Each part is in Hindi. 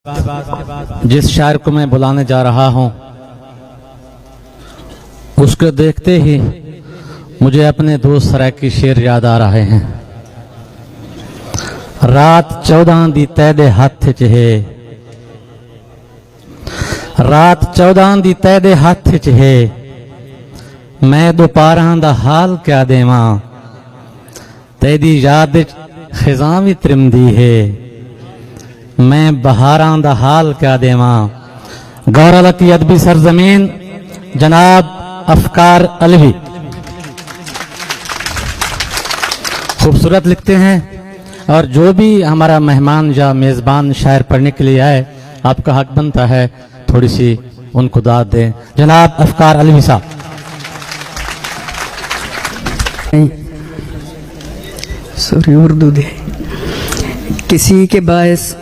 जिस शायर को मैं बुलाने जा रहा हूं उसको देखते ही मुझे अपने दोस्त सराय की शेर याद आ रहे हैं। रात 14 दी तैदे हाथ च है, रात 14 दी तैदे हाथ च है, मैं दोपहरां दा हाल क्या देवां, तेरी याद खिजां भी त्रिमदी है, मैं बहारां दा हाल क्या देवां। गौरव की अदबी सरजमीन जनाब अफकार अलवी खूबसूरत लिखते हैं, और जो भी हमारा मेहमान या मेजबान शायर पढ़ने के लिए आए, आपका हक बनता है थोड़ी सी उनको दाद दें। जनाब अफकार अलवी साहब। सॉरी उर्दू दे। किसी के बायस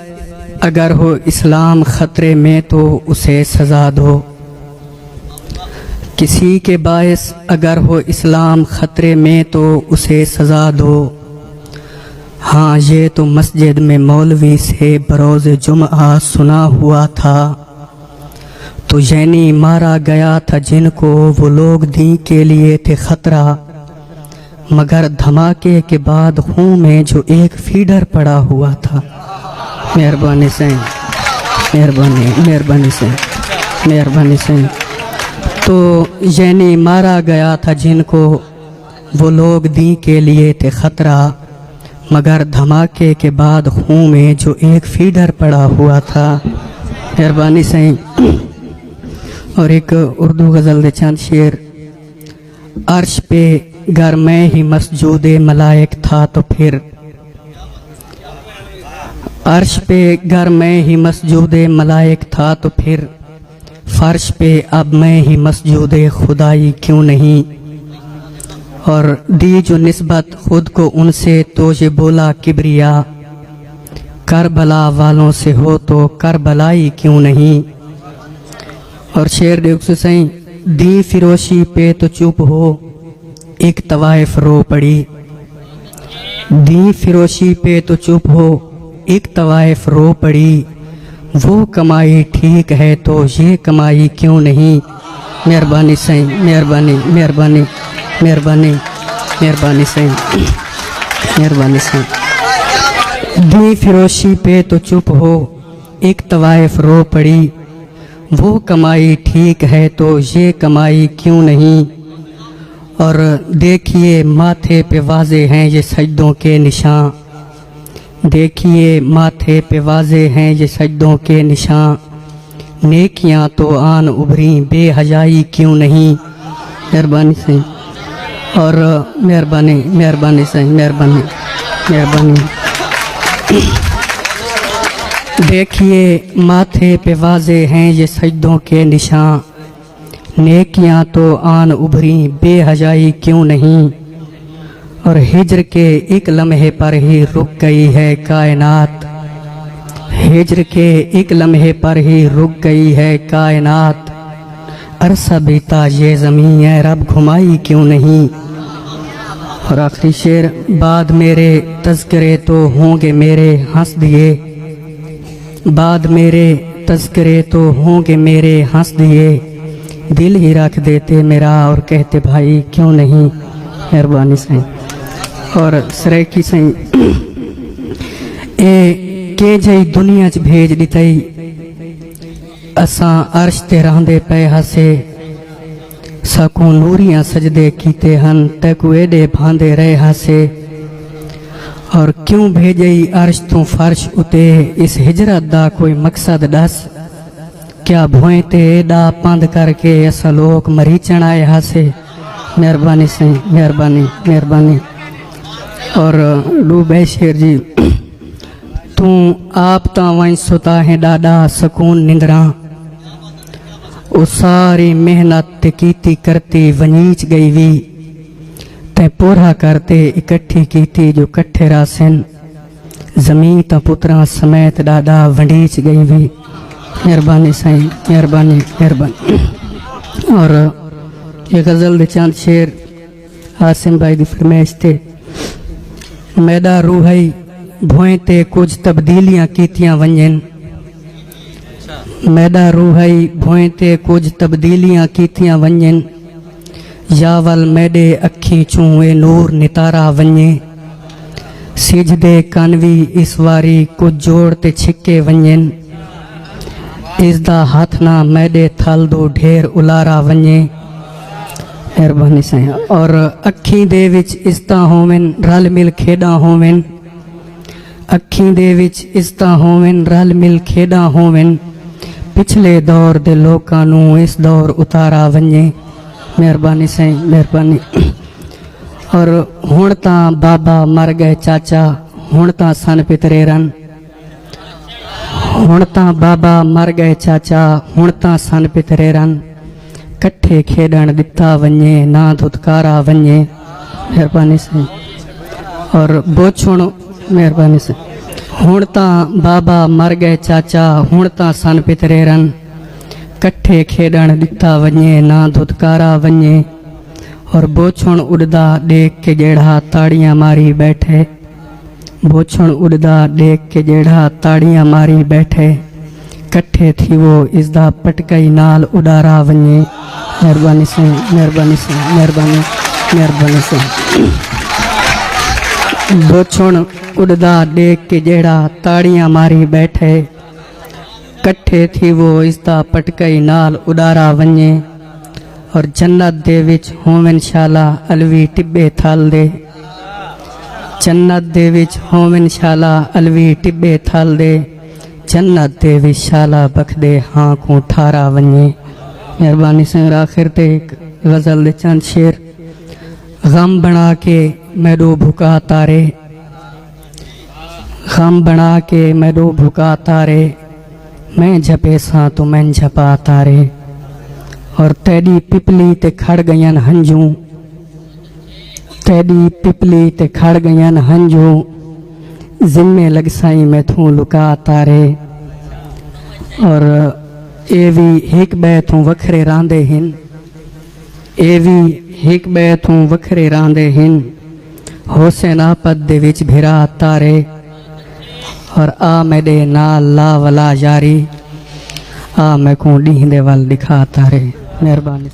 अगर हो इस्लाम खतरे में तो उसे सजा दो, किसी के बायस अगर हो इस्लाम खतरे में तो उसे सजा दो। हाँ ये तो मस्जिद में मौलवी से बरोज़ जुम्आ सुना हुआ था, तो यानी मारा गया था जिनको वो लोग दीन के लिए थे खतरा, मगर धमाके के बाद खून में जो एक फीडर पड़ा हुआ था। मेहरबानी से, मेहरबानी मेहरबानी से, मेहरबानी से। तो यानी मारा गया था जिनको वो लोग दी के लिए थे खतरा, मगर धमाके के बाद खून में जो एक फीडर पड़ा हुआ था। मेहरबानी से। और एक उर्दू गज़ल दे चंद शेर। अर्श पे घर में ही मस्जूदे मलाइक था तो फिर, अर्श पे घर में ही मस्जूदे मलाइक था तो फिर, फर्श पे अब मैं ही मस्जूदे खुदाई क्यों नहीं। और दी जो निस्बत खुद को उनसे तो ये बोला किबरिया, करबला वालों से हो तो करबलाई क्यों नहीं। और शेर देख से सही। दी फिरोशी पे तो चुप हो, एक तवाइफ रो पड़ी, दी फिरोशी पे तो चुप हो, एक तवाइफ रो पड़ी, वो कमाई ठीक है तो ये कमाई क्यों नहीं। मेहरबानी से, मेहरबानी मेहरबानी मेहरबानी मेहरबानी से, मेहरबानी से। दी फिरोशी पे तो चुप हो, एक तवाइफ रो पड़ी, वो कमाई ठीक है तो ये कमाई क्यों नहीं। और देखिए माथे पे वाजे हैं ये सजदों के निशान, देखिए माथे पे वाजे हैं ये सजदों के निशान, नेकियां तो आन उभरी बेहयाई क्यों नहीं। मेहरबानी से। और मेहरबानी मेहरबानी से, मेहरबानी मेहरबानी। देखिए माथे पे वाजे हैं ये सजदों के निशान, नेकियां तो आन उभरी बेहयाई क्यों नहीं। और हिज्र के एक लम्हे पर ही रुक गई है कायनात, हिज्र के एक लम्हे पर ही रुक गई है कायनात, अरसा बीता ये ज़मीं है रब घुमाई क्यों नहीं। और आखिरी शेर। बाद मेरे तज़किरे तो होंगे मेरे हंस दिए, बाद मेरे तज़किरे तो होंगे मेरे हंस दिए, दिल ही रख देते मेरा और कहते भाई क्यों नहीं। मेहरबानी से। और सरेकी से। ए के जई दुनिया च भेज दितई, असां अर्श ते रहंदे पे हसे, सकूं नूरियां सजदे कीते हन तैकू एडे भांदे रहे हसे। और क्यों भेजई अर्श तू फर्श उते, इस हिजरत दा कोई मकसद दस, क्या भोए ते एडा पंद करके असा लोग मरीचण आए हसे। मेहरबानी से, मेहरबानी मेहरबानी। और डूबे शेर जी। तू आप ता वहीं सुता है डाडा सकून निंदरा, ओ सारी मेहनत ते कीती करती वनीच गई वी, ते पूरा करते इकट्ठी कीती जो कट्ठे रासन, जमीन ता पुत्रा समेत डाडा वंडीच गई वी। मेहरबानी साईं, मेहरबानी मेहरबानी। और ये गज़ल दे चंद शेर आसिम भाई दी फरमाइश ते। मैदा रूहई भोए ते कुछ तब्दीलियां कीतियां वंजन, मैदा रूहाई भोएं ते कुछ तब्दीलियां कीतियां वंजन या वल मेरे अखी चूं ए नूर नितारा वंजे सिजदे कनवी इस वारी कुछ जोड़ ते छिके वंजन इसदा हाथ ना मेरे थल दो ढेर उलारा वंजे मेहरबानी साईं। और अखी दे विच इसता होवन रल मिल खेडा होवन अखी दे विच इसता होवन रल मिल खेडा होवन पिछले दौर दे लोकां नूं इस दौर उतारा वंजे मेहरबानी साईं मेहरबानी। और हुण तां बाबा मर गए चाचा हुण तां सन पितरे रन हुण तां बाबा मर गए चाचा हुण तां सन पितरे रन कट्ठे खेडण दिता वंजे ना धुतकारा वंजे मेहरबानी से। और बोछुण मेहरबानी से हुण तां बाबा मर गए चाचा हुण तां सन पितरे रन कट्ठे खेडण दिता वंजे ना धुतकारा वंजे। और बोछुण उड़दा देख के जेड़ा ताड़ियां मारी बैठे बोछुण उड़दा देख के जेड़ा ताड़ियां मारी बैठे कट्ठे थी वो इसदा पटकई नाल उडारा वंजे मेहरबानी से मेहरबानी से मेहरबानी मेहरबानी से। बोछुण उड़दा देख के जेड़ा ताड़ियां मारी बैठे कट्ठे थी वो इसदा पटकई नाल उडारा वंजे। और जन्नत दे विच होवन शाला अलवी टिब्बे थाल दे जन्नत दे विच होवन शाला अलवी टिब्बे थाल दे जन्नत दे विच शाला बखदे हाँ को ठारा वंजे मेहरबानी से। आखिर ते एक गजल दे चंद शेर गम बना के मैडो भुका तारे गम बना के मैडो भुका तारे मैं झपे सा तो मैं झपा तारे। और तेरी पिपली ते खड़ गयन हंजू तेरी पिपली ते खड़ गयन हंजू जिम्मे लग साई मैं थू लुका तारे। और ए भी हिक बै थू वखरे रांदे हिन ए भी हिक बै थू वखरे रांदे हिन होसेन आपद दे विच भिरा तारे। और आ मेरे नाल ला वला यारी आ मैं को डी दे वल दिखा तारे मेहरबानी।